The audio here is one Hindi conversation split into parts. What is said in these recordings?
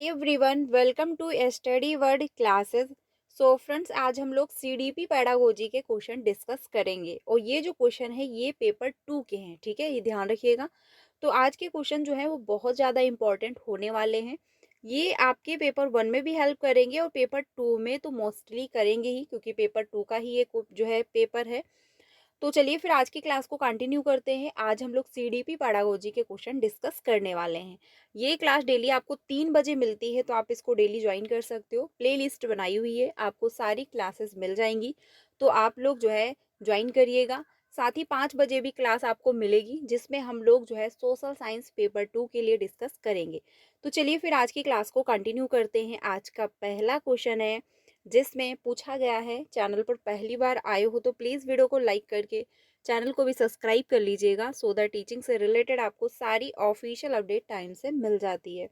Everyone welcome to study word classes. So friends, आज हम लोग सीडीपी पैडागोजी के क्वेश्चन डिस्कस करेंगे और ये जो क्वेश्चन है ये पेपर 2 के हैं। ठीक है, ये ध्यान रखिएगा। तो आज के क्वेश्चन जो है वो बहुत ज़्यादा इंपॉर्टेंट होने वाले हैं। ये आपके पेपर 1 में भी हेल्प करेंगे और पेपर 2 में तो मोस्टली करेंगे ही, क्योंकि पेपर 2 का ही ये जो है पेपर है। तो चलिए फिर आज की क्लास को कंटिन्यू करते हैं। आज हम लोग सीडीपी पैडागोजी के क्वेश्चन डिस्कस करने वाले हैं। ये क्लास डेली आपको 3 बजे मिलती है, तो आप इसको डेली ज्वाइन कर सकते हो। प्ले लिस्ट बनाई हुई है, आपको सारी क्लासेस मिल जाएंगी, तो आप लोग जो है ज्वाइन करिएगा। साथ ही 5 बजे भी क्लास आपको मिलेगी, जिसमें हम लोग जो है सोशल साइंस पेपर 2 के लिए डिस्कस करेंगे। तो चलिए फिर आज की क्लास को कंटिन्यू करते हैं। आज का पहला क्वेश्चन है, जिसमें पूछा गया है, चैनल पर पहली बार आए हो तो प्लीज़ वीडियो को लाइक करके चैनल को भी सब्सक्राइब कर लीजिएगा, सो दैट टीचिंग से रिलेटेड आपको सारी ऑफिशियल अपडेट टाइम से मिल जाती है।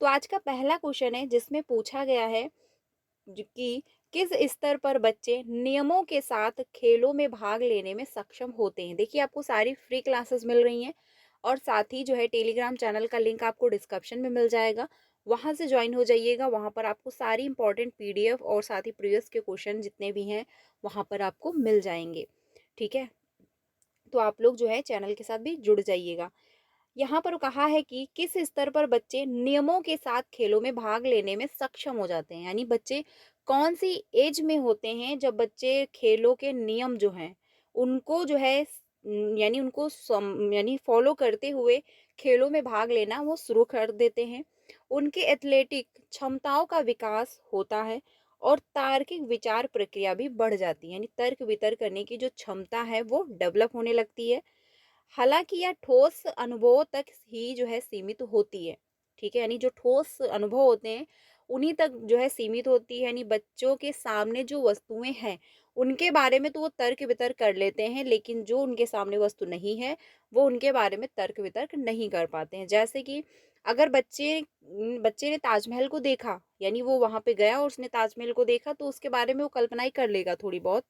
तो आज का पहला क्वेश्चन है, जिसमें पूछा गया है कि किस स्तर पर बच्चे नियमों के साथ खेलों में भाग लेने में सक्षम होते हैं। देखिए, आपको सारी फ्री क्लासेस मिल रही हैं और साथ ही जो है टेलीग्राम चैनल का लिंक आपको डिस्क्रिप्शन में मिल जाएगा, वहाँ से ज्वाइन हो जाइएगा। वहाँ पर आपको सारी इंपॉर्टेंट पीडीएफ और साथ ही प्रीवियस के क्वेश्चन जितने भी हैं वहाँ पर आपको मिल जाएंगे। ठीक है, तो आप लोग जो है चैनल के साथ भी जुड़ जाइएगा। यहाँ पर कहा है कि किस स्तर पर बच्चे नियमों के साथ खेलों में भाग लेने में सक्षम हो जाते हैं, यानी बच्चे कौन सी एज में होते हैं जब बच्चे खेलों के नियम जो हैं उनको जो है यानी उनको यानी फॉलो करते हुए खेलों में भाग लेना वो शुरू कर देते हैं। उनके एथलेटिक क्षमताओं का विकास होता है और तार्किक विचार प्रक्रिया भी बढ़ जाती है, यानी तर्क वितर्क करने की जो क्षमता है वो डेवलप होने लगती है। हालाँकि यह ठोस अनुभवों तक ही जो है सीमित होती है। ठीक है? यानी जो ठोस अनुभव होते हैं, उन्हीं तक जो है सीमित होती है। यानी बच्चों के सामने जो वस्तुएँ हैं, उनके बारे में तो वो तर्क-वितर्क कर लेते हैं, लेकिन जो उनके सामने वस्तु नहीं है, वो उनके बारे में तर्क-वितर्क नहीं कर पाते हैं। जैसे कि अगर बच्चे ने ताजमहल को देखा, यानी वो वहाँ पे गया और उसने ताजमहल को देखा, तो उसके बारे में वो कल्पनाएँ कर लेगा थोड़ी बहुत,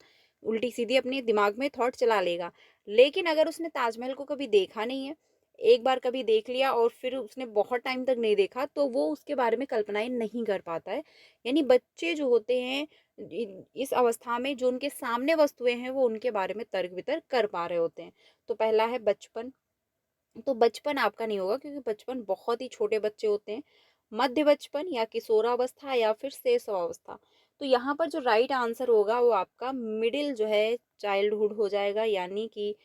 उल्टी-सीधी अपने दिमाग में थॉट चला लेगा। लेकिन अगर उसने ताजमहल को कभी देखा नहीं है, एक बार कभी देख लिया और फिर उसने बहुत टाइम तक नहीं देखा, तो वो उसके बारे में कल्पनाएँ नहीं कर पाता है। यानी बच्चे जो होते हैं इस अवस्था में जो उनके सामने वस्तुएँ हैं, वो उनके बारे में तर्क-वितर्क कर पा रहे होते हैं। तो पहला है बचपन। तो बचपन आपका नहीं होगा, क्योंकि बचपन बहुत ही छोटे बच्चे होते हैं। मध्य बचपन या किशोरावस्था या फिर शैशवावस्था। तो यहाँ पर जो राइट आंसर होगा वो आपका मिडिल जो है चाइल्डहुड हो जाएगा, यानी कि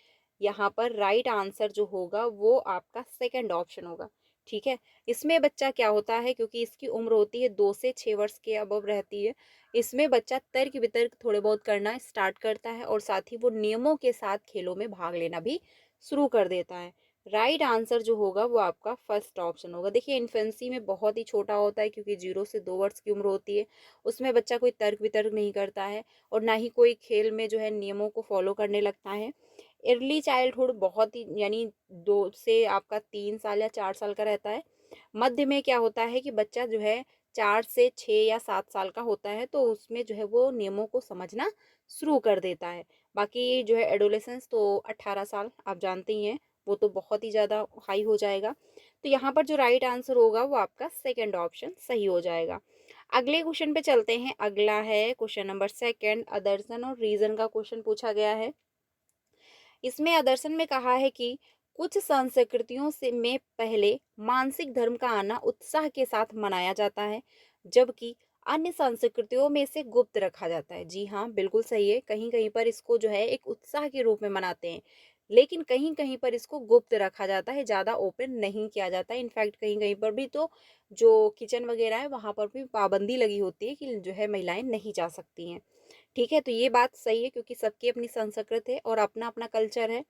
यहाँ पर राइट आंसर जो होगा वो आपका सेकंड ऑप्शन होगा। ठीक है, इसमें बच्चा क्या होता है, क्योंकि इसकी उम्र होती है 2 से 6 वर्ष के अबव रहती है। इसमें बच्चा तर्क वितर्क थोड़े बहुत करना स्टार्ट करता है और साथ ही वो नियमों के साथ खेलों में भाग लेना भी शुरू कर देता है। राइट आंसर जो होगा वो आपका फर्स्ट ऑप्शन होगा। देखिए, इन्फेंसी में बहुत ही छोटा होता है, क्योंकि 0 से 2 वर्ष की उम्र होती है। उसमें बच्चा कोई तर्क वितर्क नहीं करता है और ना ही कोई खेल में जो है नियमों को फॉलो करने लगता है। अर्ली चाइल्डहुड बहुत ही यानी 2 से आपका 3 साल या 4 साल का रहता है। मध्य में क्या होता है कि बच्चा जो है 4 से 6 या 7 साल का होता है, तो उसमें जो है वो नियमों को समझना शुरू कर देता है। बाकी जो है एडोलेसेंस तो 18 साल आप जानते ही हैं, वो तो बहुत ही ज़्यादा हाई हो जाएगा। तो यहाँ पर जो राइट आंसर होगा वो आपका सेकंड ऑप्शन सही हो जाएगा। अगले क्वेश्चन पे चलते हैं। अगला है क्वेश्चन नंबर सेकंड, अदर्शन और रीजन का क्वेश्चन पूछा गया है। इसमें आदर्शन में कहा है कि कुछ संस्कृतियों से में पहले मानसिक धर्म का आना उत्साह के साथ मनाया जाता है, जबकि अन्य संस्कृतियों में इसे गुप्त रखा जाता है। जी हाँ, बिल्कुल सही है। कहीं कहीं पर इसको जो है एक उत्साह के रूप में मनाते हैं, लेकिन कहीं कहीं पर इसको गुप्त रखा जाता है, ज़्यादा ओपन नहीं किया जाता है। इनफैक्ट कहीं कहीं पर भी तो जो किचन वगैरह है वहाँ पर भी पाबंदी लगी होती है कि जो है महिलाएं नहीं जा सकती हैं। ठीक है, तो ये बात सही है, क्योंकि सबकी अपनी संस्कृत है और अपना अपना कल्चर है।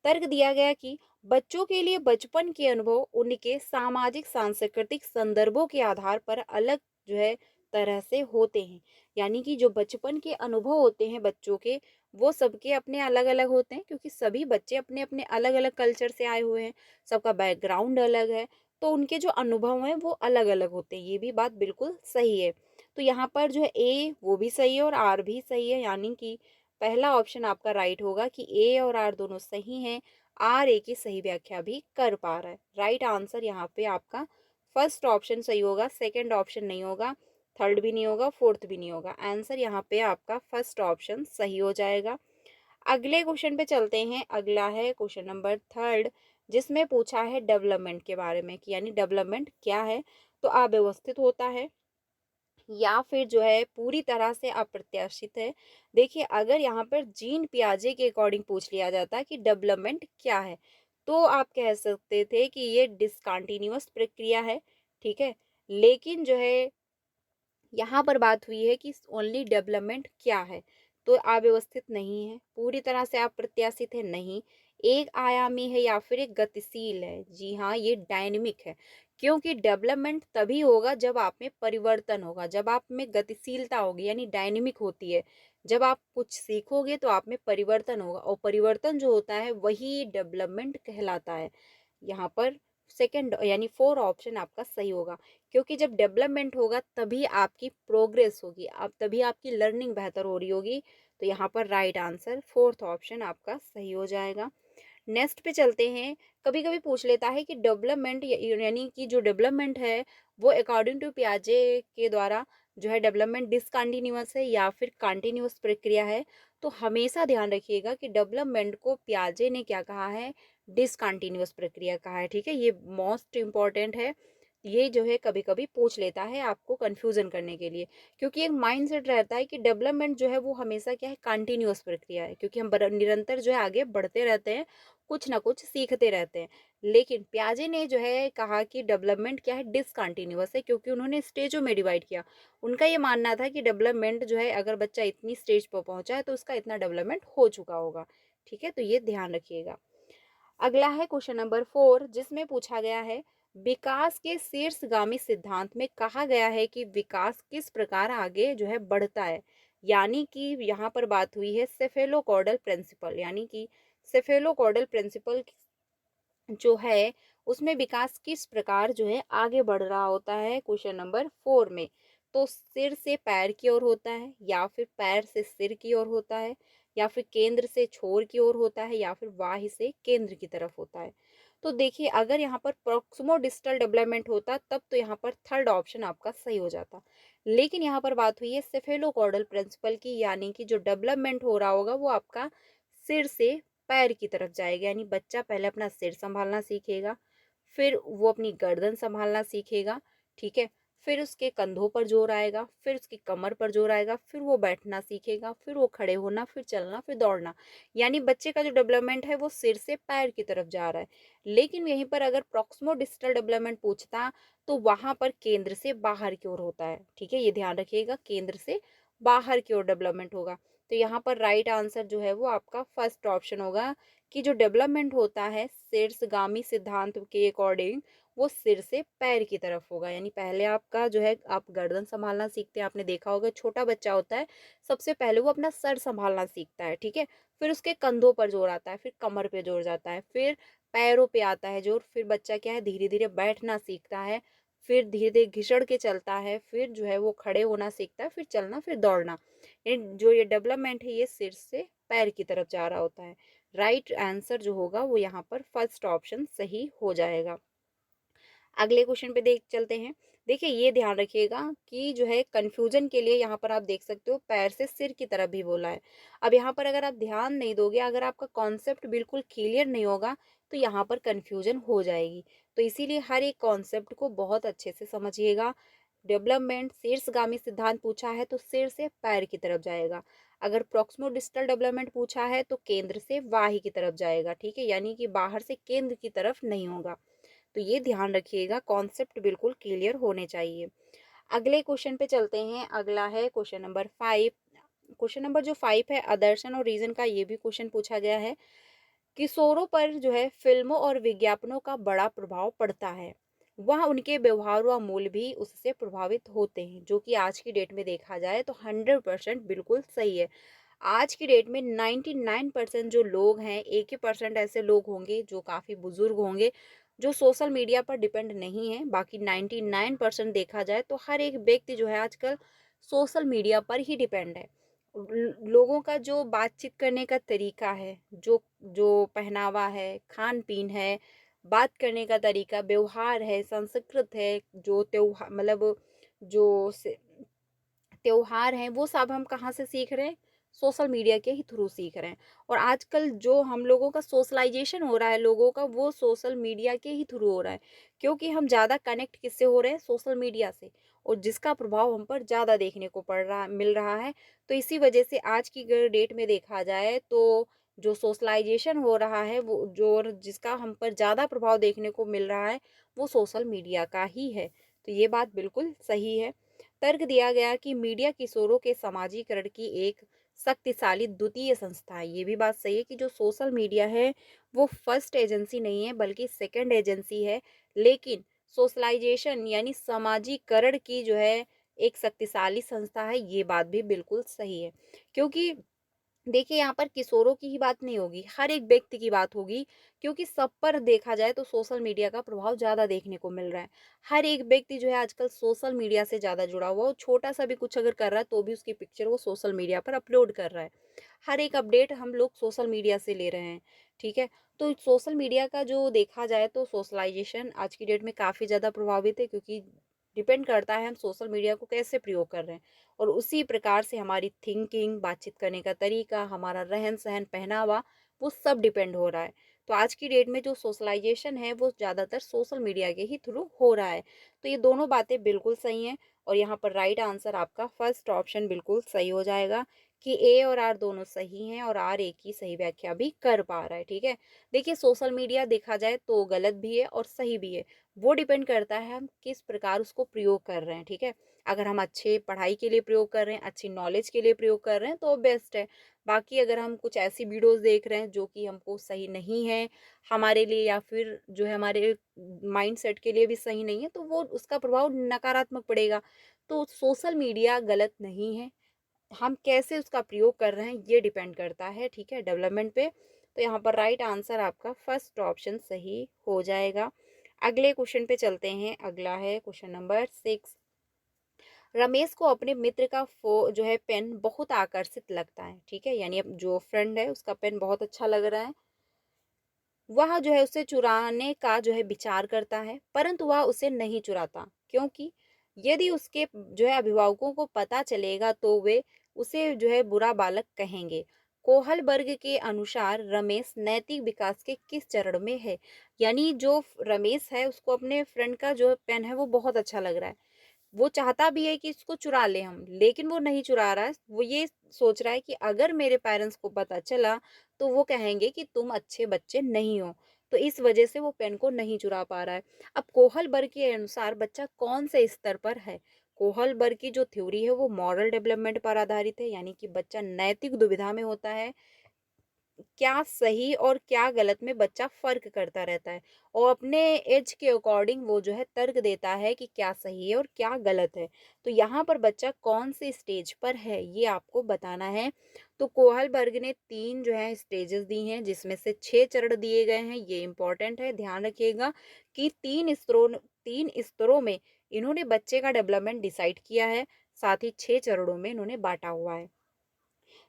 तर्क दिया गया कि बच्चों के लिए बचपन के अनुभव उनके सामाजिक सांस्कृतिक संदर्भों के आधार पर अलग जो है तरह से होते हैं। यानी कि जो बचपन के अनुभव होते हैं बच्चों के, वो सबके अपने अलग अलग होते हैं, क्योंकि सभी बच्चे अपने अपने अलग अलग कल्चर से आए हुए हैं, सबका बैकग्राउंड अलग है, तो उनके जो अनुभव हैं वो अलग अलग होते हैं। ये भी बात बिल्कुल सही है। तो यहाँ पर जो है ए वो भी सही है और आर भी सही है, यानी कि पहला ऑप्शन आपका राइट होगा कि ए और आर दोनों सही हैं। आर ए की सही व्याख्या भी कर पा रहा है। राइट आंसर यहाँ पे आपका फर्स्ट ऑप्शन सही होगा, सेकंड ऑप्शन नहीं होगा, थर्ड भी नहीं होगा, फोर्थ भी नहीं होगा। आंसर यहाँ पे आपका फर्स्ट ऑप्शन सही हो जाएगा। अगले क्वेश्चन पे चलते हैं। अगला है क्वेश्चन नंबर थर्ड, जिसमें पूछा है डेवलपमेंट के बारे में कि यानी डेवलपमेंट क्या है। तो अव्यवस्थित होता है या फिर जो है पूरी तरह से अप्रत्याशित है। देखिए, अगर यहाँ पर जीन पियाजे के अकॉर्डिंग पूछ लिया जाता कि डेवलपमेंट क्या है, तो आप कह सकते थे कि ये डिसकंटिन्यूअस प्रक्रिया है, ठीक है। लेकिन जो है यहाँ पर बात हुई है कि ओनली डेवलपमेंट क्या है, तो अव्यवस्थित नहीं है, पूरी तरह से अप्रत्याशित है नहीं, एक आयामी है या फिर एक गतिशील है। जी हाँ, ये डायनेमिक है, क्योंकि डेवलपमेंट तभी होगा जब आप में परिवर्तन होगा, जब आप में गतिशीलता होगी, यानी डायनेमिक होती है। जब आप कुछ सीखोगे तो आप में परिवर्तन होगा, और परिवर्तन जो होता है वही डेवलपमेंट कहलाता है। यहाँ पर सेकंड यानी फोर ऑप्शन आपका सही होगा, क्योंकि जब डेवलपमेंट होगा तभी आपकी प्रोग्रेस होगी, अब तभी आपकी लर्निंग बेहतर हो रही होगी। तो यहाँ पर राइट आंसर फोर्थ ऑप्शन आपका सही हो जाएगा। नेक्स्ट पे चलते हैं। कभी कभी पूछ लेता है कि डेवलपमेंट यानी कि जो डेवलपमेंट है वो अकॉर्डिंग टू पियाजे के द्वारा जो है डेवलपमेंट डिसकंटिन्यूअस है या फिर कंटिन्यूअस प्रक्रिया है। तो हमेशा ध्यान रखिएगा कि डेवलपमेंट को पियाजे ने क्या कहा है, डिसकंटिन्यूअस प्रक्रिया कहा है, ठीक है। ये मोस्ट इंपॉर्टेंट है, ये जो है कभी कभी पूछ लेता है आपको कंफ्यूजन करने के लिए, क्योंकि एक माइंडसेट रहता है कि डेवलपमेंट जो है वो हमेशा क्या है, कंटिन्यूअस प्रक्रिया है, क्योंकि हम निरंतर जो है आगे बढ़ते रहते हैं, कुछ ना कुछ सीखते रहते हैं। लेकिन पियाजे ने जो है कहा कि डेवलपमेंट क्या है, डिसकंटिन्यूअस है, क्योंकि उन्होंने स्टेजों में डिवाइड किया। उनका ये मानना था कि डेवलपमेंट जो है अगर बच्चा इतनी स्टेज पर पहुंचा है तो उसका इतना डेवलपमेंट हो चुका होगा, ठीक है। तो ये ध्यान रखिएगा। अगला है क्वेश्चन नंबर फोर, जिसमें पूछा गया है विकास के शीर्षगामी सिद्धांत में कहा गया है कि विकास किस प्रकार आगे जो है बढ़ता है। यानी कि यहाँ पर बात हुई है सेफेलोकॉर्डल प्रिंसिपल, यानी कि सेफेलोकॉर्डल प्रिंसिपल जो है उसमें विकास किस प्रकार जो है आगे बढ़ रहा होता है क्वेश्चन नंबर फोर में। तो सिर से पैर की ओर होता है, या फिर पैर से सिर की ओर होता है, या फिर केंद्र से छोर की ओर होता है, या फिर बाह्य से केंद्र की तरफ होता है। तो देखिए, अगर यहाँ पर प्रोक्सिमो डिस्टल डेवलपमेंट होता तब तो यहाँ पर थर्ड ऑप्शन आपका सही हो जाता। लेकिन यहाँ पर बात हुई है सेफेलोकॉर्डल प्रिंसिपल की, यानी कि जो डेवलपमेंट हो रहा होगा वो आपका सिर से पैर की तरफ जाएगा। यानी बच्चा पहले अपना सिर संभालना सीखेगा, फिर वो अपनी गर्दन संभालना सीखेगा, ठीक है। फिर उसके कंधों पर जोर आएगा, फिर उसकी कमर पर जोर आएगा, फिर वो बैठना सीखेगा, फिर वो खड़े होना, फिर चलना, फिर दौड़ना। यानी बच्चे का जो डेवलपमेंट है वो सिर से पैर की तरफ जा रहा है। लेकिन यहीं पर अगर प्रॉक्सिमो डिस्टल डेवलपमेंट पूछता तो वहां पर केंद्र से बाहर की ओर होता है, ठीक है। ये ध्यान रखिएगा, केंद्र से बाहर की ओर डेवलपमेंट होगा। तो यहाँ पर राइट आंसर जो है वो आपका फर्स्ट ऑप्शन होगा, कि जो डेवलपमेंट होता है शीर्षगामी सिद्धांत के अकॉर्डिंग वो सिर से पैर की तरफ होगा। यानी पहले आपका जो है आप गर्दन संभालना सीखते हैं, आपने देखा होगा छोटा बच्चा होता है सबसे पहले वो अपना सर संभालना सीखता है, ठीक है। फिर उसके कंधों पर जोर आता है, फिर कमर पे जोर जाता है, फिर पैरों पे आता है जोर, फिर बच्चा क्या है धीरे धीरे बैठना सीखता है, फिर धीरे धीरे घिसड़ के चलता है, फिर जो है वो खड़े होना सीखता है, फिर चलना, फिर दौड़ना। जो ये डेवलपमेंट है ये सिर से पैर की तरफ जा रहा होता है। राइट आंसर जो होगा वो यहाँ पर फर्स्ट ऑप्शन सही हो जाएगा। अगले क्वेश्चन पे देख चलते हैं। देखिए, ये ध्यान रखिएगा कि जो है कंफ्यूजन के लिए यहाँ पर आप देख सकते हो पैर से सिर की तरफ भी बोला है। अब यहाँ पर अगर आप ध्यान नहीं दोगे, अगर आपका कॉन्सेप्ट बिल्कुल क्लियर नहीं होगा तो यहाँ पर कंफ्यूजन हो जाएगी। तो इसीलिए हर एक कॉन्सेप्ट को बहुत अच्छे से समझिएगा। डेवलपमेंट शीर्षगामी सिद्धांत पूछा है तो सिर से पैर की तरफ जाएगा। अगर प्रॉक्सिमो डिस्टल डेवलपमेंट पूछा है तो केंद्र से बाही की तरफ जाएगा, ठीक है। यानी कि बाहर से केंद्र की तरफ नहीं होगा। तो ये ध्यान रखिएगा, कॉन्सेप्ट बिल्कुल क्लियर होने चाहिए। अगले क्वेश्चन पे चलते हैं। अगला है question number five. Question number जो फाइव है आदर्शन और रीजन का, ये भी क्वेश्चन पूछा गया है। किशोरों पर जो है फिल्मों और विज्ञापनों का बड़ा प्रभाव पड़ता है, वह उनके व्यवहार व मूल्य भी उससे प्रभावित होते हैं, जो कि आज की डेट में देखा जाए तो 100% बिल्कुल सही है। आज की डेट में 99% जो लोग हैं, 1% ऐसे लोग होंगे जो काफ़ी बुजुर्ग होंगे जो सोशल मीडिया पर डिपेंड नहीं है। बाकी 99% देखा जाए तो हर एक व्यक्ति जो है आजकल सोशल मीडिया पर ही डिपेंड है। लोगों का जो बातचीत करने का तरीका है, जो जो पहनावा है, खान पीन है, बात करने का तरीका, व्यवहार है, संस्कृत है, जो त्योहार मतलब जो से त्योहार हैं वो सब हम कहाँ से सीख रहे हैं? सोशल मीडिया के ही थ्रू सीख रहे हैं। और आजकल जो हम लोगों का सोशलाइजेशन हो रहा है लोगों का, वो सोशल मीडिया के ही थ्रू हो रहा है, क्योंकि हम ज़्यादा कनेक्ट किससे हो रहे हैं? सोशल मीडिया से, और जिसका प्रभाव हम पर ज़्यादा देखने को पड़ रहा मिल रहा है। तो इसी वजह से आज की डेट में देखा जाए तो जो सोशलाइजेशन हो रहा है वो जो जिसका हम पर ज़्यादा प्रभाव देखने को मिल रहा है वो सोशल मीडिया का ही है। तो ये बात बिल्कुल सही है। तर्क दिया गया कि मीडिया किशोरों के समाजीकरण की एक शक्तिशाली द्वितीय संस्था है। ये भी बात सही है कि जो सोशल मीडिया है वो फर्स्ट एजेंसी नहीं है बल्कि सेकंड एजेंसी है, लेकिन सोशलाइजेशन यानी समाजीकरण की जो है एक शक्तिशाली संस्था है, ये बात भी बिल्कुल सही है। क्योंकि देखिए यहाँ पर किशोरों की ही बात नहीं होगी, हर एक व्यक्ति की बात होगी, क्योंकि सब पर देखा जाए तो सोशल मीडिया का प्रभाव ज़्यादा देखने को मिल रहा है। हर एक व्यक्ति जो है आजकल सोशल मीडिया से ज़्यादा जुड़ा हुआ है, वो छोटा-सा भी कुछ अगर कर रहा है तो भी उसकी पिक्चर वो सोशल मीडिया पर अपलोड कर रहा है। हर एक अपडेट हम लोग सोशल मीडिया से ले रहे हैं, ठीक है? तो सोशल मीडिया का जो देखा जाए तो सोशलाइज़ेशन आज की डेट में काफ़ी ज़्यादा प्रभावित है, क्योंकि डिपेंड करता है हम सोशल मीडिया को कैसे प्रयोग कर रहे हैं। और उसी प्रकार से हमारी थिंकिंग, बातचीत करने का तरीका, हमारा रहन-सहन, पहनावा, वो सब डिपेंड हो रहा है। तो आज की डेट में जो सोशलाइज़ेशन है वो ज़्यादातर सोशल मीडिया के ही थ्रू हो रहा है। तो ये दोनों बातें बिल्कुल सही हैं, और यहाँ पर राइट आंसर आपका फर्स्ट ऑप्शन बिल्कुल सही हो जाएगा कि ए और आर दोनों सही हैं और आर ए की सही व्याख्या भी कर पा रहा है, ठीक है? देखिए सोशल मीडिया देखा जाए तो गलत भी है और सही भी है। वो डिपेंड करता है हम किस प्रकार उसको प्रयोग कर रहे हैं, ठीक है? अगर हम अच्छे पढ़ाई के लिए प्रयोग कर रहे हैं, अच्छी नॉलेज के लिए प्रयोग कर रहे हैं तो बेस्ट है। बाकी अगर हम कुछ ऐसी वीडियोज़ देख रहे हैं जो कि हमको सही नहीं है हमारे लिए, या फिर जो है हमारे माइंडसेट के लिए भी सही नहीं है, तो वो उसका प्रभाव नकारात्मक पड़ेगा। तो सोशल मीडिया गलत नहीं है, हम कैसे उसका प्रयोग कर रहे हैं ये डिपेंड करता है, ठीक है, डेवलपमेंट पे। तो यहाँ पर राइट आंसर आपका फर्स्ट ऑप्शन सही हो जाएगा। अगले क्वेश्चन पे चलते हैं। अगला है क्वेश्चन नंबर 6। रमेश को अपने मित्र का जो है पेन बहुत आकर्षित लगता है, ठीक है, यानी अब जो फ्रेंड है उसका पेन बहुत अच्छा लग रहा है। वह जो है उसे चुराने का जो है विचार करता है, परंतु वह उसे नहीं चुराता, क्योंकि यदि उसके जो है अभिभावकों को पता चलेगा तो वे उसे जो है बुरा बालक कहेंगे। कोहल वर्ग के अनुसार रमेश नैतिक विकास के किस चरण में है? यानी जो रमेश है उसको अपने फ्रेंड का जो पेन है वो बहुत अच्छा लग रहा है, वो चाहता भी है कि इसको चुरा लें हम, लेकिन वो नहीं चुरा रहा है। वो ये सोच रहा है कि अगर मेरे पेरेंट्स को पता चला, तो वो कहेंगे कि तुम अच्छे बच्चे नहीं हो। तो इस वजह से वो पेन को नहीं चुरा पा रहा है। अब कोहलबर्ग के अनुसार बच्चा कौन से स्तर पर है? कोहलबर्ग की जो थ्योरी है वो मॉरल डेवलपमेंट पर आधारित है, यानी कि बच्चा नैतिक दुविधा में होता है। क्या सही और क्या गलत में बच्चा फ़र्क करता रहता है, और अपने एज के अकॉर्डिंग वो जो है तर्क देता है कि क्या सही है और क्या गलत है। तो यहाँ पर बच्चा कौन से स्टेज पर है ये आपको बताना है। तो कोहलबर्ग ने 3 जो है स्टेजेस दी हैं, जिसमें से 6 चरण दिए गए हैं। ये इम्पोर्टेंट है, ध्यान रखिएगा कि 3 स्तरों में इन्होंने बच्चे का डेवलपमेंट डिसाइड किया है, साथ ही 6 चरणों में इन्होंने बाँटा हुआ है।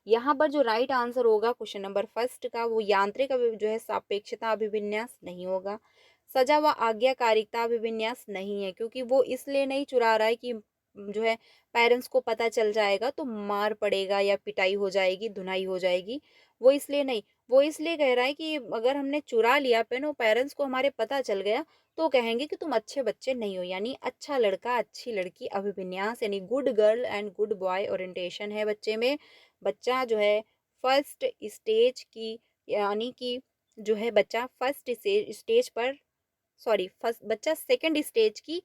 यहाँ पर जो राइट आंसर होगा क्वेश्चन नंबर फर्स्ट का, वो यांत्रिक जो है सापेक्षता अभिविन्यास नहीं होगा। सजा व आज्ञाकारिता अभिविन्यास नहीं है, क्योंकि वो इसलिए नहीं चुरा रहा है कि जो है पेरेंट्स को पता चल जाएगा तो मार पड़ेगा या पिटाई हो जाएगी, धुनाई हो जाएगी। वो इसलिए नहीं, वो इसलिए कह रहा है कि अगर हमने चुरा लिया पेन और पेरेंट्स को हमारे पता चल गया तो कहेंगे कि तुम अच्छे बच्चे नहीं हो, यानी अच्छा लड़का अच्छी लड़की अभिविन्यास, यानी good girl and good boy orientation है बच्चे में। बच्चा जो है फर्स्ट स्टेज की, यानी कि जो है बच्चा फर्स्ट स्टेज पर, सॉरी फर्स्ट बच्चा सेकंड स्टेज की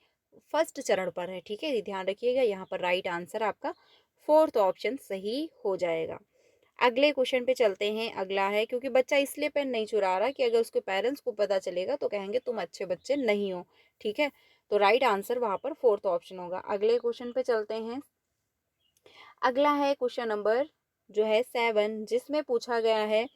फर्स्ट चरण पर है, ठीक है, ये ध्यान रखिएगा। यहाँ पर राइट आंसर आपका फोर्थ ऑप्शन सही हो जाएगा। अगले क्वेश्चन पे चलते हैं। अगला है, क्योंकि बच्चा इसलिए पेन नहीं चुरा रहा कि अगर उसके पेरेंट्स को पता चलेगा तो कहेंगे तुम अच्छे बच्चे नहीं हो, ठीक है, तो राइट आंसर वहां पर फोर्थ ऑप्शन होगा। अगले क्वेश्चन पे चलते हैं। अगला है क्वेश्चन नंबर जो है 7, जिसमें पूछा गया है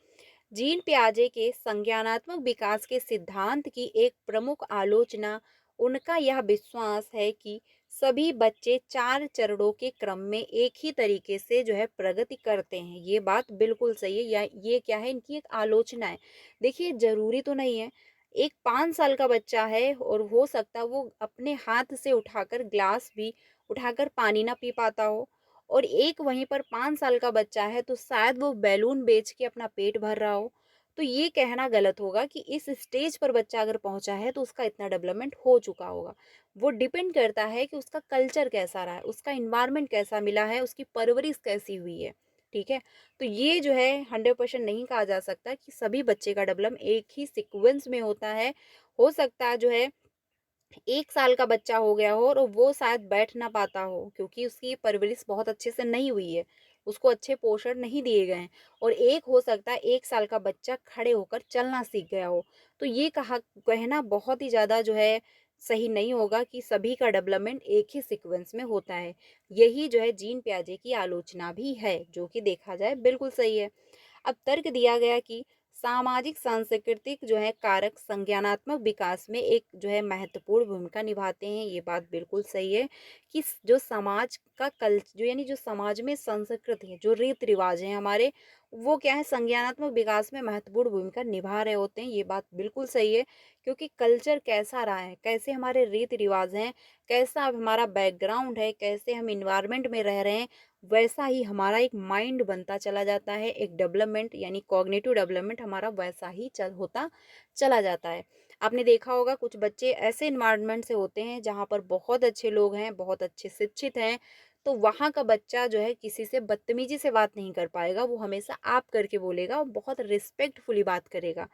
जीन पियाजे के संज्ञानात्मक विकास के सिद्धांत की एक प्रमुख आलोचना उनका यह विश्वास है कि सभी बच्चे 4 चरणों के क्रम में एक ही तरीके से जो है प्रगति करते हैं। ये बात बिल्कुल सही है, या ये क्या है, इनकी एक आलोचना है। देखिए जरूरी तो नहीं है एक 5 साल का बच्चा है और हो सकता है वो अपने हाथ से उठाकर ग्लास भी उठाकर पानी ना पी पाता हो, और एक वहीं पर 5 साल का बच्चा है तो शायद वो बैलून बेच के अपना पेट भर रहा हो। तो ये कहना गलत होगा कि इस स्टेज पर बच्चा अगर पहुँचा है तो उसका इतना डेवलपमेंट हो चुका होगा। वो डिपेंड करता है कि उसका कल्चर कैसा रहा है, उसका एनवायरनमेंट कैसा मिला है, उसकी परवरिश कैसी हुई है, ठीक है? तो ये जो है 100% नहीं कहा जा सकता कि सभी बच्चे का डेवलप एक ही सीक्वेंस में होता है। हो सकता है जो है 1 साल का बच्चा हो गया हो और वो शायद बैठ ना पाता हो क्योंकि उसकी परवरिश बहुत अच्छे से नहीं हुई है, उसको अच्छे पोषण नहीं दिए गए हैं, और एक हो सकता है 1 साल का बच्चा खड़े होकर चलना सीख गया हो। तो ये कहना बहुत ही ज़्यादा जो है सही नहीं होगा कि सभी का डेवलपमेंट एक ही सीक्वेंस में होता है। यही जो है जीन पियाजे की आलोचना भी है, जो कि देखा जाए बिल्कुल सही है। अब तर्क दिया गया कि सामाजिक सांस्कृतिक जो है कारक संज्ञानात्मक विकास में एक जो है महत्वपूर्ण भूमिका निभाते हैं। ये बात बिल्कुल सही है कि जो समाज का जो यानी जो समाज में संस्कृति है, जो रीति रिवाज हैं हमारे, वो क्या है संज्ञानात्मक विकास में महत्वपूर्ण भूमिका निभा रहे होते हैं। ये बात बिल्कुल सही है क्योंकि कल्चर कैसा रहा है, कैसे हमारे रीति रिवाज हैं, कैसा अब हमारा बैकग्राउंड है, कैसे हम इन्वायरमेंट में रह रहे हैं, वैसा ही हमारा एक माइंड बनता चला जाता है, एक डेवलपमेंट यानी कॉग्निटिव डेवलपमेंट हमारा वैसा ही होता चला जाता है। आपने देखा होगा कुछ बच्चे ऐसे इन्वायरमेंट से होते हैं जहाँ पर बहुत अच्छे लोग हैं, बहुत अच्छे शिक्षित हैं, तो वहाँ का बच्चा जो है किसी से बदतमीजी से बात नहीं कर पाएगा, वो हमेशा आप करके बोलेगा और बहुत रिस्पेक्टफुली बात करेगा।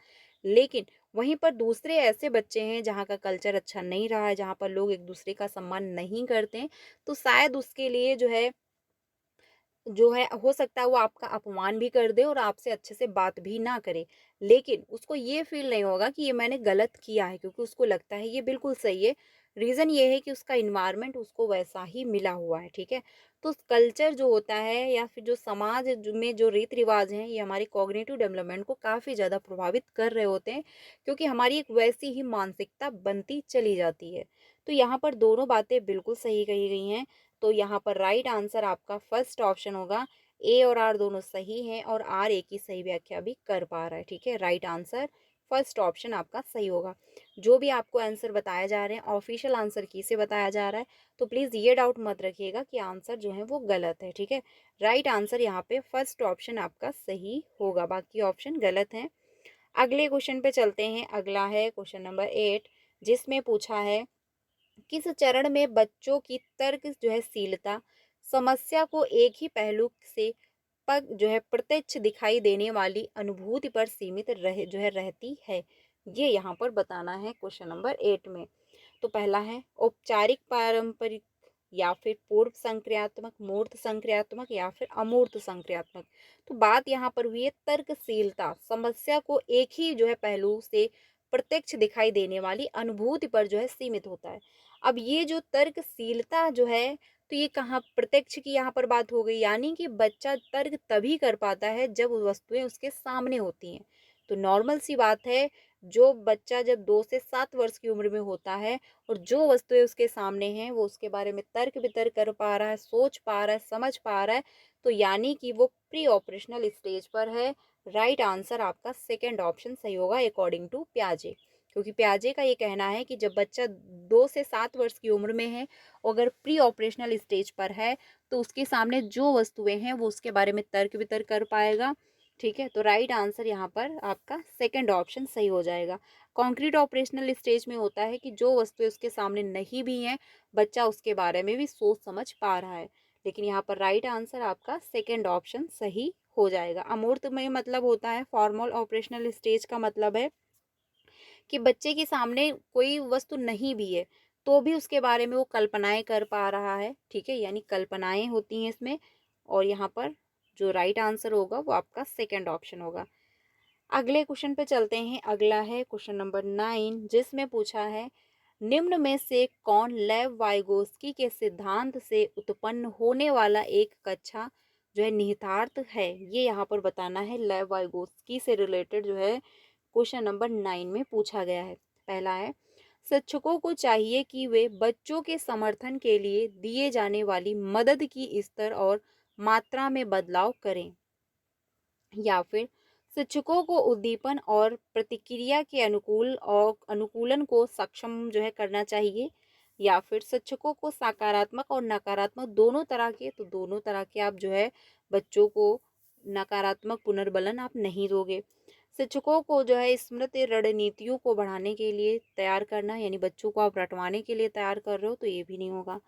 लेकिन वहीं पर दूसरे ऐसे बच्चे हैं जहाँ का कल्चर अच्छा नहीं रहा है, जहाँ पर लोग एक दूसरे का सम्मान नहीं करते हैं, तो शायद उसके लिए जो है हो सकता है वो आपका अपमान भी कर दे और आपसे अच्छे से बात भी ना करे। लेकिन उसको ये फ़ील नहीं होगा कि ये मैंने गलत किया है क्योंकि उसको लगता है ये बिल्कुल सही है। रीज़न ये है कि उसका एनवायरनमेंट उसको वैसा ही मिला हुआ है, ठीक है? तो कल्चर जो होता है या फिर जो समाज में जो रीत-रिवाज़ हैं, ये हमारी कॉग्निटिव डेवलपमेंट को काफ़ी ज़्यादा प्रभावित कर रहे होते हैं क्योंकि हमारी एक वैसी ही मानसिकता बनती चली जाती है। तो यहाँ पर दोनों बातें बिल्कुल सही कही गई हैं। तो यहाँ पर राइट आंसर आपका फर्स्ट ऑप्शन होगा। ए और आर दोनों सही हैं और आर ए की सही व्याख्या भी कर पा रहा है, ठीक है? राइट आंसर फर्स्ट ऑप्शन आपका सही होगा। जो भी आपको आंसर बताए जा रहे हैं ऑफिशियल आंसर की से बताया जा रहा है, तो प्लीज़ ये डाउट मत रखिएगा कि आंसर जो है वो गलत है, ठीक है? राइट आंसर यहाँ पे फर्स्ट ऑप्शन आपका सही होगा, बाकी ऑप्शन गलत हैं। अगले क्वेश्चन पे चलते हैं। अगला है क्वेश्चन नंबर 8, जिसमें पूछा है किस चरण में बच्चों की तर्क जो है शीलता समस्या को एक ही पहलू से पग जो है प्रत्यक्ष दिखाई देने वाली अनुभूति पर सीमित रहती है, ये यहाँ पर बताना है क्वेश्चन नंबर 8 में। तो पहला है औपचारिक पारंपरिक या फिर पूर्व संक्रियात्मक, मूर्त संक्रियात्मक या फिर अमूर्त संक्रियात्मक। तो बात यहाँ पर हुई है तर्कशीलता समस्या को एक ही जो है पहलू से प्रत्यक्ष दिखाई देने वाली अनुभूति पर जो है सीमित होता है। अब ये जो तर्कशीलता जो है, तो ये कहाँ प्रत्यक्ष की यहाँ पर बात हो गई, यानी कि बच्चा तर्क तभी कर पाता है जब वस्तुएं उसके सामने होती हैं। तो नॉर्मल सी बात है, जो बच्चा जब 2 से 7 वर्ष की उम्र में होता है और जो वस्तुएं उसके सामने हैं वो उसके बारे में तर्क वितर्क कर पा रहा है, सोच पा रहा है, समझ पा रहा है, तो यानी कि वो प्री ऑपरेशनल स्टेज पर है। राइट आंसर आपका सेकंड ऑप्शन सही होगा अकॉर्डिंग टू प्याजे, क्योंकि प्याजे का ये कहना है कि जब बच्चा 2 से 7 वर्ष की उम्र में है और अगर प्री ऑपरेशनल स्टेज पर है तो उसके सामने जो वस्तुएं हैं वो उसके बारे में तर्क वितर्क कर पाएगा, ठीक है? तो राइट आंसर यहाँ पर आपका सेकंड ऑप्शन सही हो जाएगा। कॉन्क्रीट ऑपरेशनल स्टेज में होता है कि जो वस्तुएं उसके सामने नहीं भी हैं, बच्चा उसके बारे में भी सोच समझ पा रहा है। लेकिन यहाँ पर राइट आंसर आपका सेकंड ऑप्शन सही हो जाएगा। अमूर्त में मतलब होता है फॉर्मल ऑपरेशनल स्टेज का मतलब है कि बच्चे के सामने कोई वस्तु नहीं भी है, तो भी उसके बारे में वो कल्पनाएँ कर पा रहा है, ठीक है? यानी कल्पनाएँ होती हैं इसमें, और यहाँ पर जो राइट आंसर होगा वो आपका सेकंड ऑप्शन होगा। अगले क्वेश्चन पे चलते हैं। अगला है क्वेश्चन नंबर 9, जिसमें पूछा है निम्न में से कौन लेव वाइगोस्की के सिद्धांत से उत्पन्न होने वाला एक कक्षा जो है निहितार्थ है, ये यहाँ पर बताना है। लेव वाइगोस्की से रिलेटेड जो है क्वेश्चन नंबर 9 में पूछा गया है। पहला है शिक्षकों को चाहिए कि वे बच्चों के समर्थन के लिए दिए जाने वाली मदद की स्तर और मात्रा में बदलाव करें, या फिर शिक्षकों को उद्दीपन और प्रतिक्रिया के अनुकूल और अनुकूलन को सक्षम जो है करना चाहिए, या फिर शिक्षकों को सकारात्मक और नकारात्मक दोनों तरह के, तो दोनों तरह के आप जो है बच्चों को नकारात्मक पुनर्बलन आप नहीं दोगे। शिक्षकों को जो है स्मृति रणनीतियों को बढ़ाने के लिए तैयार करना, यानी बच्चों को आप रटवाने के लिए तैयार कर रहे हो, तो ये भी नहीं होगा।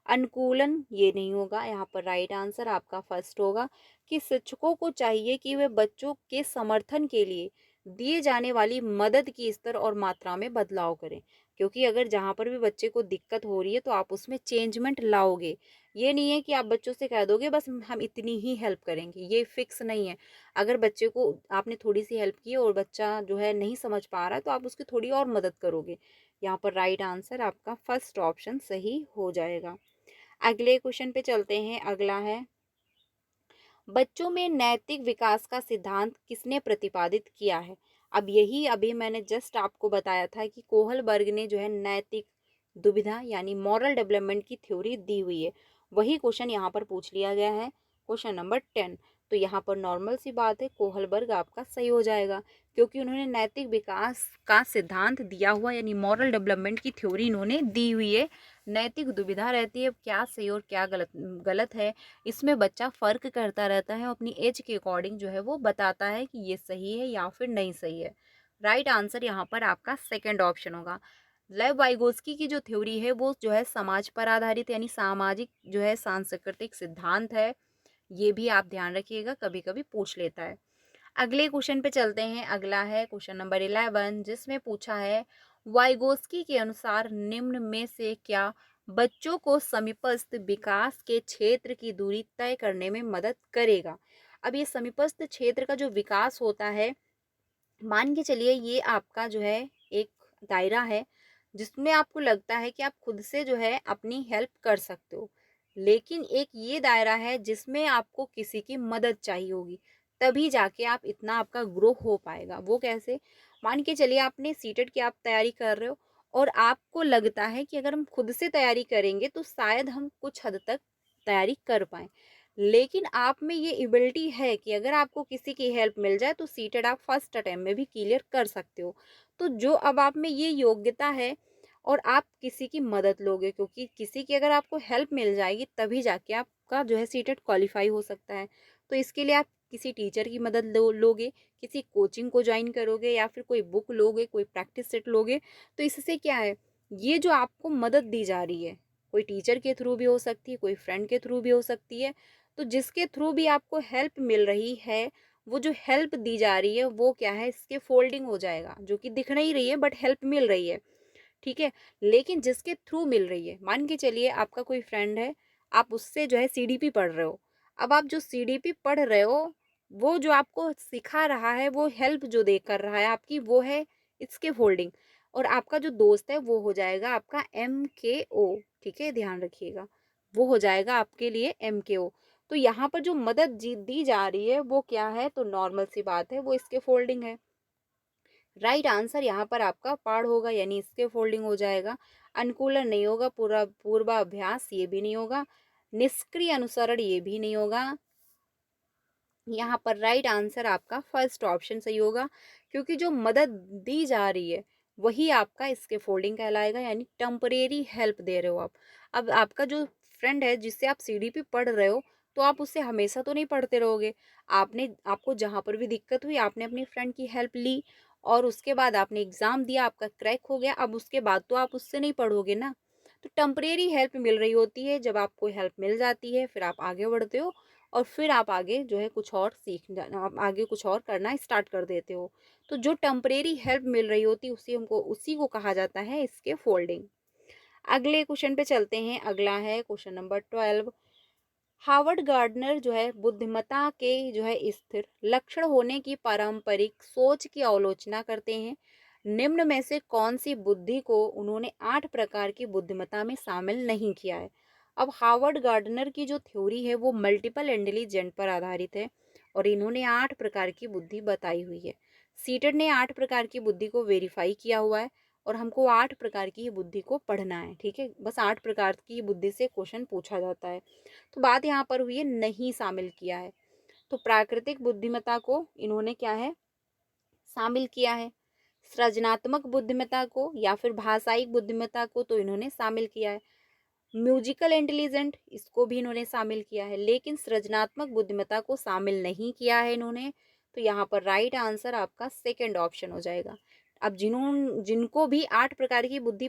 अनुकूलन ये नहीं होगा। यहाँ पर राइट आंसर आपका फर्स्ट होगा कि शिक्षकों को चाहिए कि वे बच्चों के समर्थन के लिए दिए जाने वाली मदद की स्तर और मात्रा में बदलाव करें, क्योंकि अगर जहाँ पर भी बच्चे को दिक्कत हो रही है तो आप उसमें चेंजमेंट लाओगे। ये नहीं है कि आप बच्चों से कह दोगे बस हम इतनी ही हेल्प करेंगे, ये फिक्स नहीं है। अगर बच्चे को आपने थोड़ी सी हेल्प की और बच्चा जो है नहीं समझ पा रहा है तो आप उसकी थोड़ी और मदद करोगे। यहाँ पर राइट आंसर आपका फर्स्ट ऑप्शन सही हो जाएगा। अगले क्वेश्चन पे चलते हैं। अगला है, बच्चों में नैतिक विकास का सिद्धांत किसने प्रतिपादित किया है? अब यही अभी मैंने जस्ट आपको बताया था कि कोहलबर्ग ने जो है नैतिक दुविधा यानी मॉरल डेवलपमेंट की थ्योरी दी हुई है। वही क्वेश्चन यहाँ पर पूछ लिया गया है, क्वेश्चन नंबर 10। तो यहाँ पर नॉर्मल सी बात है, कोहलबर्ग आपका सही हो जाएगा, क्योंकि उन्होंने नैतिक विकास का सिद्धांत दिया हुआ यानी मॉरल डेवलपमेंट की थ्योरी इन्होंने दी हुई है। नैतिक दुविधा रहती है क्या सही और क्या गलत गलत है, इसमें बच्चा फ़र्क करता रहता है, अपनी एज के अकॉर्डिंग जो है वो बताता है कि ये सही है या फिर नहीं सही है। राइट आंसर यहाँ पर आपका सेकंड ऑप्शन होगा। लेव वाइगोस्की की जो थ्योरी है वो जो है समाज पर आधारित यानी सामाजिक जो है सांस्कृतिक सिद्धांत है। ये भी आप ध्यान रखिएगा, कभी कभी पूछ लेता है। अगले क्वेश्चन पे चलते हैं। अगला है क्वेश्चन नंबर 11, जिसमें पूछा है वाइगोस्की के अनुसार निम्न में से क्या बच्चों को समीपस्थ विकास के क्षेत्र की दूरी तय करने में मदद करेगा? अब ये समीपस्थ क्षेत्र का जो विकास होता है, मान के चलिए ये आपका जो है एक दायरा है जिसमें आपको लगता है कि आप खुद से जो है अपनी हेल्प कर सकते हो, लेकिन एक ये दायरा है जिसमें आपको किसी की मदद चाहिए होगी, तभी जाके आप इतना आपका ग्रो हो पाएगा। वो कैसे? मान के चलिए आपने सीटेट की आप तैयारी कर रहे हो और आपको लगता है कि अगर हम खुद से तैयारी करेंगे तो शायद हम कुछ हद तक तैयारी कर पाए, लेकिन आप में ये एबिलिटी है कि अगर आपको किसी की हेल्प मिल जाए तो सीटेट आप फर्स्ट अटेम्प्ट में भी क्लियर कर सकते हो। तो जो अब आप में ये योग्यता है और आप किसी की मदद लोगे, क्योंकि किसी की अगर आपको हेल्प मिल जाएगी तभी जाके आपका जो है सीटेट क्वालिफाई हो सकता है। तो इसके लिए आप किसी टीचर की मदद लोगे, किसी कोचिंग को ज्वाइन करोगे या फिर कोई बुक लोगे, कोई प्रैक्टिस सेट लोगे। तो इससे क्या है, ये जो आपको मदद दी जा रही है, कोई टीचर के थ्रू भी हो सकती है, कोई फ्रेंड के थ्रू भी हो सकती है, तो जिसके थ्रू भी आपको हेल्प मिल रही है, वो जो हेल्प दी जा रही है वो क्या है, इसके फोल्डिंग हो जाएगा, जो कि दिख नहीं रही है बट हेल्प मिल रही है। ठीक है, लेकिन जिसके थ्रू मिल रही है, मान के चलिए आपका कोई फ्रेंड है, आप उससे जो है सीडीपी पढ़ रहे हो। अब आप जो सीडीपी पढ़ रहे हो, वो जो आपको सिखा रहा है, वो हेल्प जो दे कर रहा है आपकी, वो है इसके फोल्डिंग। और आपका जो दोस्त है वो हो जाएगा आपका MKO। ठीक है, ध्यान रखिएगा, वो हो जाएगा आपके लिए MKO। तो यहाँ पर जो मदद दी जा रही है वो क्या है, तो नॉर्मल सी बात है, वो इसके फोल्डिंग है। राइट आंसर यहाँ पर आपका पाढ़ होगा, यानी इसके फोल्डिंग हो जाएगा। अनुकूलन नहीं होगा, पूरा पूर्वाभ्यास ये भी नहीं होगा, निष्क्रिय अनुसरण ये भी नहीं होगा। यहाँ पर राइट आंसर आपका फर्स्ट ऑप्शन सही होगा, क्योंकि जो मदद दी जा रही है वही आपका इसके फोल्डिंग कहलाएगा, यानी टेम्परेरी हेल्प दे रहे हो आप। अब आपका जो फ्रेंड है जिससे आप सीडीपी पढ़ रहे हो, तो आप उससे हमेशा तो नहीं पढ़ते रहोगे। आपको जहाँ पर भी दिक्कत हुई आपने अपनी फ्रेंड की हेल्प ली और उसके बाद आपने एग्जाम दिया, आपका क्रैक हो गया, अब उसके बाद तो आप उससे नहीं पढ़ोगे ना। तो टेम्परेरी हेल्प मिल रही होती है, जब आपको हेल्प मिल जाती है फिर आप आगे बढ़ते हो और फिर आप आगे जो है कुछ और आप आगे कुछ और करना स्टार्ट कर देते हो। तो जो टेम्परेरी हेल्प मिल रही होती है उसी को कहा जाता है इसके फोल्डिंग। अगले क्वेश्चन पे चलते हैं। अगला है क्वेश्चन नंबर 12। हार्वर्ड गार्डनर जो है बुद्धिमत्ता के जो है स्थिर लक्षण होने की पारंपरिक सोच की आलोचना करते हैं। निम्न में से कौन सी बुद्धि को उन्होंने 8 प्रकार की बुद्धिमत्ता में शामिल नहीं किया है? अब हार्वर्ड गार्डनर की जो थ्योरी है वो मल्टीपल इंटेलिजेंट पर आधारित है और इन्होंने 8 प्रकार की बुद्धि बताई हुई है। सीटेड ने 8 प्रकार की बुद्धि को वेरीफाई किया हुआ है और हमको 8 प्रकार की बुद्धि को पढ़ना है। ठीक है, बस 8 प्रकार की बुद्धि से क्वेश्चन पूछा जाता है। तो बात यहाँ पर हुई है नहीं शामिल किया है। तो प्राकृतिक बुद्धिमत्ता को इन्होंने क्या है शामिल किया है। सृजनात्मक बुद्धिमत्ता को या फिर भाषाई बुद्धिमत्ता को तो इन्होंने शामिल किया है। म्यूजिकल इंटेलिजेंट इसको भी इन्होंने शामिल किया है, लेकिन सृजनात्मक बुद्धिमत्ता को शामिल नहीं किया है इन्होंने। तो यहाँ पर राइट आंसर आपका सेकंड ऑप्शन हो जाएगा। अब जिनको भी 8 प्रकार की बुद्धि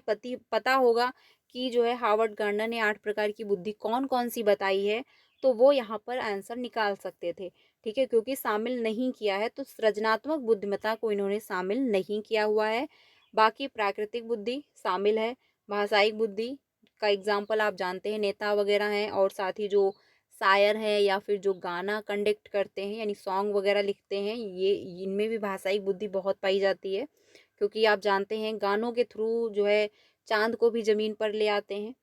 पता होगा कि जो है हार्वर्ड गार्डनर ने 8 प्रकार की बुद्धि कौन कौन सी बताई है, तो वो यहाँ पर आंसर निकाल सकते थे। ठीक है, क्योंकि शामिल नहीं किया है तो सृजनात्मक बुद्धिमत्ता को इन्होंने शामिल नहीं किया हुआ है। बाकी प्राकृतिक बुद्धि शामिल है। भाषाई बुद्धि का एग्जाम्पल आप जानते हैं, नेता वगैरह हैं, और साथ ही जो शायर हैं या फिर जो गाना कंडक्ट करते हैं यानी सॉन्ग वगैरह लिखते हैं, ये इनमें भी भाषाई बुद्धि बहुत पाई जाती है। क्योंकि आप जानते हैं गानों के थ्रू जो है चांद को भी जमीन पर ले आते हैं।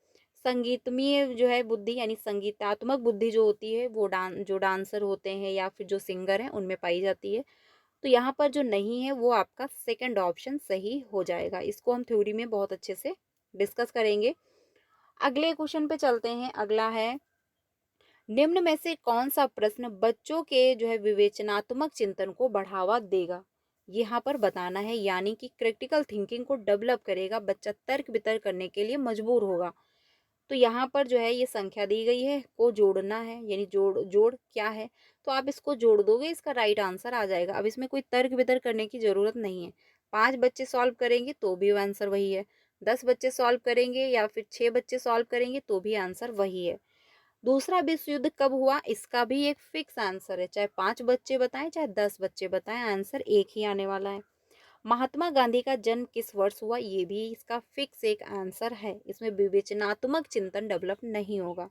संगीतमय जो है बुद्धि यानी संगीतात्मक बुद्धि जो होती है वो जो डांसर होते हैं या फिर जो सिंगर हैं उनमें पाई जाती है। तो यहाँ पर जो नहीं है वो आपका सेकंड ऑप्शन सही हो जाएगा। इसको हम थ्योरी में बहुत अच्छे से डिस्कस करेंगे। अगले क्वेश्चन पे चलते हैं। अगला है, निम्न में से कौन सा प्रश्न बच्चों के जो है विवेचनात्मक चिंतन को बढ़ावा देगा? यहाँ पर बताना है, यानी कि क्रिटिकल थिंकिंग को डेवलप करेगा, बच्चा तर्क वितर्क करने के लिए मजबूर होगा। तो यहाँ पर जो है ये संख्या दी गई है, को जोड़ना है, यानी जोड़ जोड़ क्या है, तो आप इसको जोड़ दोगे, इसका राइट आंसर आ जाएगा। अब इसमें कोई तर्क वितर्क करने की जरूरत नहीं है। 5 बच्चे सॉल्व करेंगे तो भी आंसर वही है, 10 बच्चे सॉल्व करेंगे या फिर 6 बच्चे सॉल्व करेंगे तो भी आंसर वही है। दूसरा विश्व युद्ध कब हुआ, इसका भी एक फिक्स आंसर है, चाहे 5 बच्चे बताएं चाहे 10 बच्चे बताएं, आंसर एक ही आने वाला है। महात्मा गांधी का जन्म किस वर्ष हुआ, ये भी इसका फिक्स एक आंसर है। इसमें विवेचनात्मक चिंतन डेवलप नहीं होगा।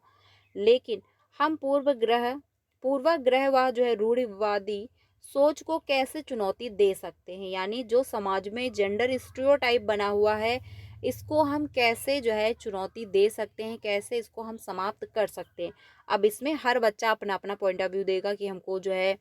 लेकिन हम पूर्वाग्रह व जो है रूढ़िवादी सोच को कैसे चुनौती दे सकते हैं, यानी जो समाज में जेंडर स्टीरियोटाइप बना हुआ है, इसको हम कैसे जो है चुनौती दे सकते हैं, कैसे इसको हम समाप्त कर सकते हैं। अब इसमें हर बच्चा अपना अपना पॉइंट ऑफ व्यू देगा कि हमको जो है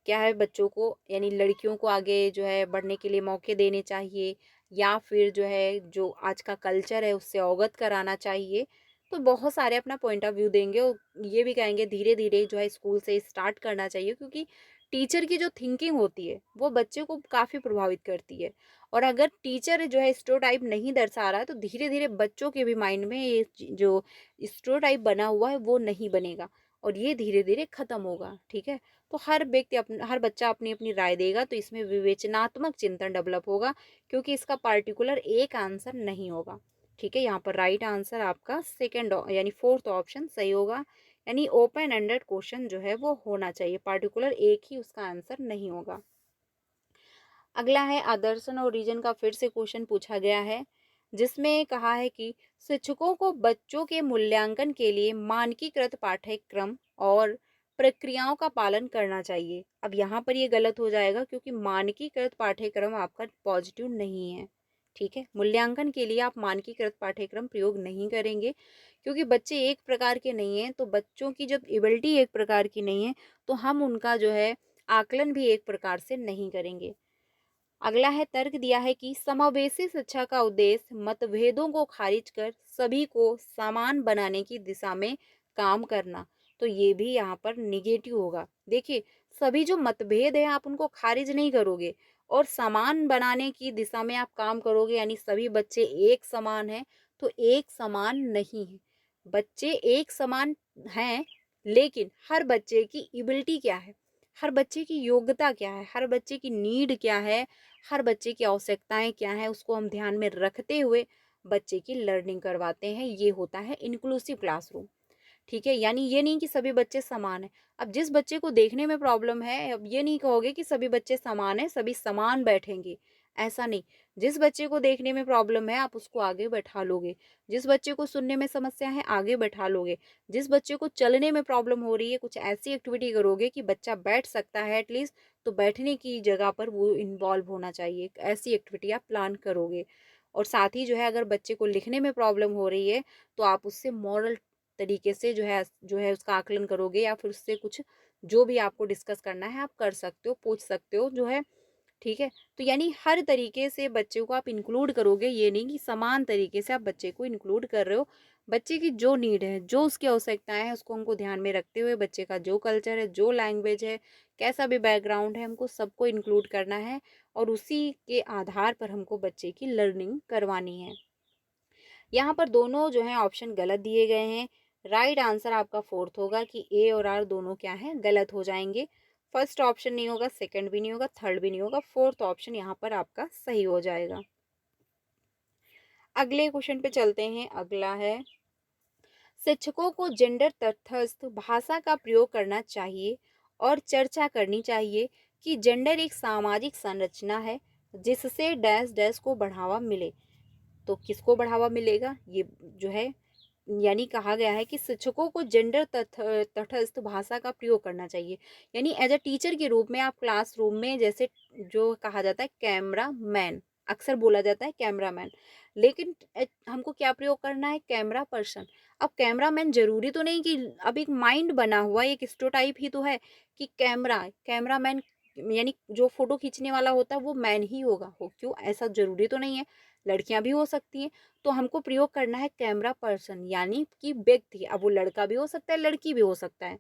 क्या है, बच्चों को यानी लड़कियों को आगे जो है बढ़ने के लिए मौके देने चाहिए, या फिर जो है जो आज का कल्चर है उससे अवगत कराना चाहिए। तो बहुत सारे अपना पॉइंट ऑफ व्यू देंगे, और ये भी कहेंगे धीरे धीरे जो है स्कूल से स्टार्ट करना चाहिए, क्योंकि टीचर की जो थिंकिंग होती है वो बच्चे को काफ़ी प्रभावित करती है। और अगर टीचर जो है स्टेरियोटाइप नहीं दर्शा रहा है तो धीरे धीरे बच्चों के भी माइंड में ये जो स्टेरियोटाइप बना हुआ है वो नहीं बनेगा, और ये धीरे धीरे खत्म होगा। ठीक है, तो हर बच्चा अपनी अपनी राय देगा, तो इसमें विवेचनात्मक चिंतन डेवलप होगा, क्योंकि इसका पार्टिकुलर एक आंसर नहीं होगा। ठीक है, यहाँ पर राइट आंसर आपका सेकंड यानी फोर्थ ऑप्शन सही होगा। यानी ओपन एंडेड क्वेश्चन जो है वो होना चाहिए, पार्टिकुलर एक ही उसका आंसर नहीं होगा। अगला है, आदर्शन और रीजन का फिर से क्वेश्चन पूछा गया है, जिसमें कहा है कि शिक्षकों को बच्चों के मूल्यांकन के लिए मानकीकृत पाठ्यक्रम और प्रक्रियाओं का पालन करना चाहिए। अब यहाँ पर ये गलत हो जाएगा, क्योंकि मानकीकृत पाठ्यक्रम आपका पॉजिटिव नहीं है। ठीक है, मूल्यांकन के लिए आप मानकीकृत पाठ्यक्रम प्रयोग नहीं करेंगे, क्योंकि बच्चे एक प्रकार के नहीं हैं, तो बच्चों की जब एबिलिटी एक प्रकार की नहीं है तो हम उनका जो है आकलन भी एक प्रकार से नहीं करेंगे। अगला है, तर्क दिया है कि समावेशी शिक्षा का उद्देश्य मतभेदों को खारिज कर सभी को समान बनाने की दिशा में काम करना। तो ये भी यहाँ पर निगेटिव होगा। देखिए, सभी जो मतभेद है आप उनको खारिज नहीं करोगे, और समान बनाने की दिशा में आप काम करोगे, यानी सभी बच्चे एक समान हैं, तो एक समान नहीं है। बच्चे एक समान हैं, लेकिन हर बच्चे की एबिलिटी क्या है, हर बच्चे की योग्यता क्या है, हर बच्चे की नीड क्या है, हर बच्चे की आवश्यकताएं क्या हैं, उसको हम ध्यान में रखते हुए बच्चे की लर्निंग करवाते हैं। ये होता है इंक्लूसिव क्लासरूम। ठीक है, यानी ये नहीं कि सभी बच्चे समान हैं। अब जिस बच्चे को देखने में प्रॉब्लम है, अब ये नहीं कहोगे कि सभी बच्चे समान हैं, सभी समान बैठेंगे, ऐसा नहीं। जिस बच्चे को देखने में प्रॉब्लम है आप उसको आगे बैठा लोगे, जिस बच्चे को सुनने में समस्या है आगे बैठा लोगे, जिस बच्चे को चलने में प्रॉब्लम हो रही है कुछ ऐसी एक्टिविटी करोगे कि बच्चा बैठ सकता है एटलीस्ट, तो बैठने की जगह पर वो इन्वॉल्व होना चाहिए, ऐसी एक्टिविटी आप प्लान करोगे। और साथ ही जो है अगर बच्चे को लिखने में प्रॉब्लम हो रही है तो आप उससे मॉरल तरीके से जो है उसका आकलन करोगे, या फिर उससे कुछ जो भी आपको डिस्कस करना है आप कर सकते हो, पूछ सकते हो जो है। ठीक है, तो यानी हर तरीके से बच्चे को आप इंक्लूड करोगे, ये नहीं कि समान तरीके से आप बच्चे को इंक्लूड कर रहे हो। बच्चे की जो नीड है, जो उसकी आवश्यकताएं हैं, उसको हमको ध्यान में रखते हुए बच्चे का जो कल्चर है, जो लैंग्वेज है, कैसा भी बैकग्राउंड है, हमको सबको इंक्लूड करना है और उसी के आधार पर हमको बच्चे की लर्निंग करवानी है। यहाँ पर दोनों जो है ऑप्शन गलत दिए गए हैं। राइट आंसर आपका फोर्थ होगा कि ए और आर दोनों क्या है, गलत हो जाएंगे। फर्स्ट ऑप्शन नहीं होगा, सेकंड भी नहीं होगा, थर्ड भी नहीं होगा, फोर्थ ऑप्शन यहाँ पर आपका सही हो जाएगा। अगले क्वेश्चन पे चलते हैं। अगला है, शिक्षकों को जेंडर तटस्थ भाषा का प्रयोग करना चाहिए और चर्चा करनी चाहिए कि जेंडर एक सामाजिक संरचना है जिससे डैश डैश को बढ़ावा मिले। तो किसको बढ़ावा मिलेगा, ये जो है यानी कहा गया है कि शिक्षकों को जेंडर तटस्थ भाषा का प्रयोग करना चाहिए। यानी एज अ टीचर के रूप में आप क्लासरूम में, जैसे जो कहा जाता है कैमरा मैन, अक्सर बोला जाता है कैमरा मैन, लेकिन हमको क्या प्रयोग करना है, कैमरा पर्सन। अब कैमरा मैन जरूरी तो नहीं कि, अब एक माइंड बना हुआ एक स्टोटाइप ही तो है कि कैमरा मैन यानी जो फोटो खींचने वाला होता है वो मैन ही होगा, हो क्यों, ऐसा जरूरी तो नहीं है, लड़कियां भी हो सकती हैं। तो हमको प्रयोग करना है कैमरा पर्सन, यानी कि व्यक्ति, अब वो लड़का भी हो सकता है, लड़की भी हो सकता है।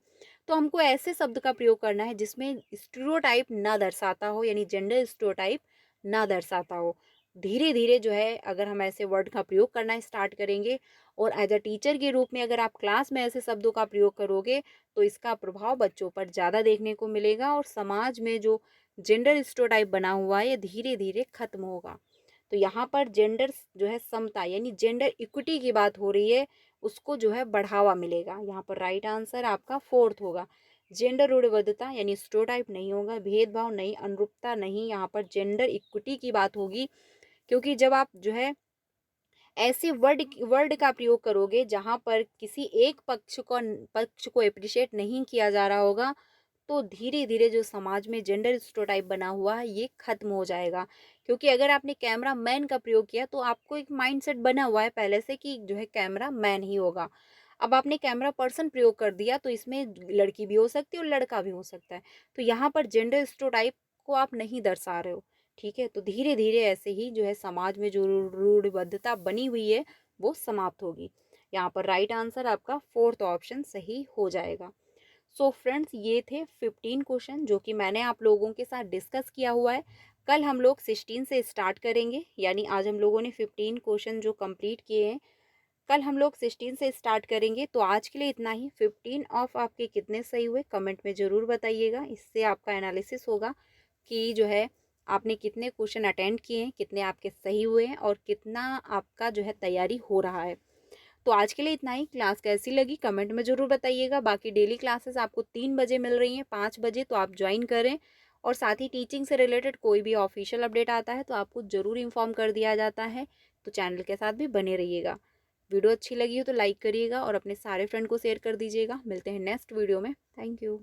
तो हमको ऐसे शब्द का प्रयोग करना है जिसमें स्टीरियोटाइप ना दर्शाता हो, यानी जेंडर स्टीरियोटाइप ना दर्शाता हो। धीरे धीरे जो है अगर हम ऐसे वर्ड का प्रयोग करना स्टार्ट करेंगे और एज अ टीचर के रूप में अगर आप क्लास में ऐसे शब्दों का प्रयोग करोगे तो इसका प्रभाव बच्चों पर ज़्यादा देखने को मिलेगा और समाज में जो जेंडर स्टीरियोटाइप बना हुआ है ये धीरे धीरे खत्म होगा। तो यहाँ पर जेंडर जो है समता यानी जेंडर इक्विटी की बात हो रही है, उसको जो है बढ़ावा मिलेगा। यहाँ पर राइट आंसर आपका फोर्थ होगा। जेंडर रूढ़िबद्धता यानी स्टेरियोटाइप नहीं होगा, भेदभाव नहीं, अनुरूपता नहीं, यहाँ पर जेंडर इक्विटी की बात होगी। क्योंकि जब आप जो है ऐसे वर्ड वर्ड का प्रयोग करोगे जहाँ पर किसी एक पक्ष को अप्रिशिएट नहीं किया जा रहा होगा, तो धीरे धीरे जो समाज में जेंडर स्टेरियोटाइप बना हुआ है ये खत्म हो जाएगा। क्योंकि अगर आपने कैमरा मैन का प्रयोग किया तो आपको एक माइंडसेट बना हुआ है पहले से कि जो है कैमरा मैन ही होगा। अब आपने कैमरा पर्सन प्रयोग कर दिया तो इसमें लड़की भी हो सकती है और लड़का भी हो सकता है। तो यहाँ पर जेंडर स्टेरियोटाइप को आप नहीं दर्शा रहे हो। ठीक है, तो धीरे धीरे ऐसे ही जो है समाज में जो रूढ़िबद्धता बनी हुई है वो समाप्त होगी। यहाँ पर राइट आंसर आपका फोर्थ ऑप्शन सही हो जाएगा। सो फ्रेंड्स, ये थे 15 क्वेश्चन जो कि मैंने आप लोगों के साथ डिस्कस किया हुआ है। कल हम लोग 16 से स्टार्ट करेंगे, यानी आज हम लोगों ने 15 क्वेश्चन जो कंप्लीट किए हैं, कल हम लोग 16 से स्टार्ट करेंगे। तो आज के लिए इतना ही। 15 ऑफ आपके कितने सही हुए कमेंट में ज़रूर बताइएगा, इससे आपका एनालिसिस होगा कि जो है आपने कितने क्वेश्चन अटेंड किए हैं, कितने आपके सही हुए हैं और कितना आपका जो है तैयारी हो रहा है। तो आज के लिए इतना ही। क्लास कैसी लगी कमेंट में ज़रूर बताइएगा। बाकी डेली क्लासेस आपको 3 बजे मिल रही हैं, 5 बजे, तो आप ज्वाइन करें। और साथ ही टीचिंग से रिलेटेड कोई भी ऑफिशियल अपडेट आता है तो आपको ज़रूर इन्फॉर्म कर दिया जाता है। तो चैनल के साथ भी बने रहिएगा। वीडियो अच्छी लगी हो तो लाइक करिएगा और अपने सारे फ्रेंड को शेयर कर दीजिएगा। मिलते हैं नेक्स्ट वीडियो में। Thank you.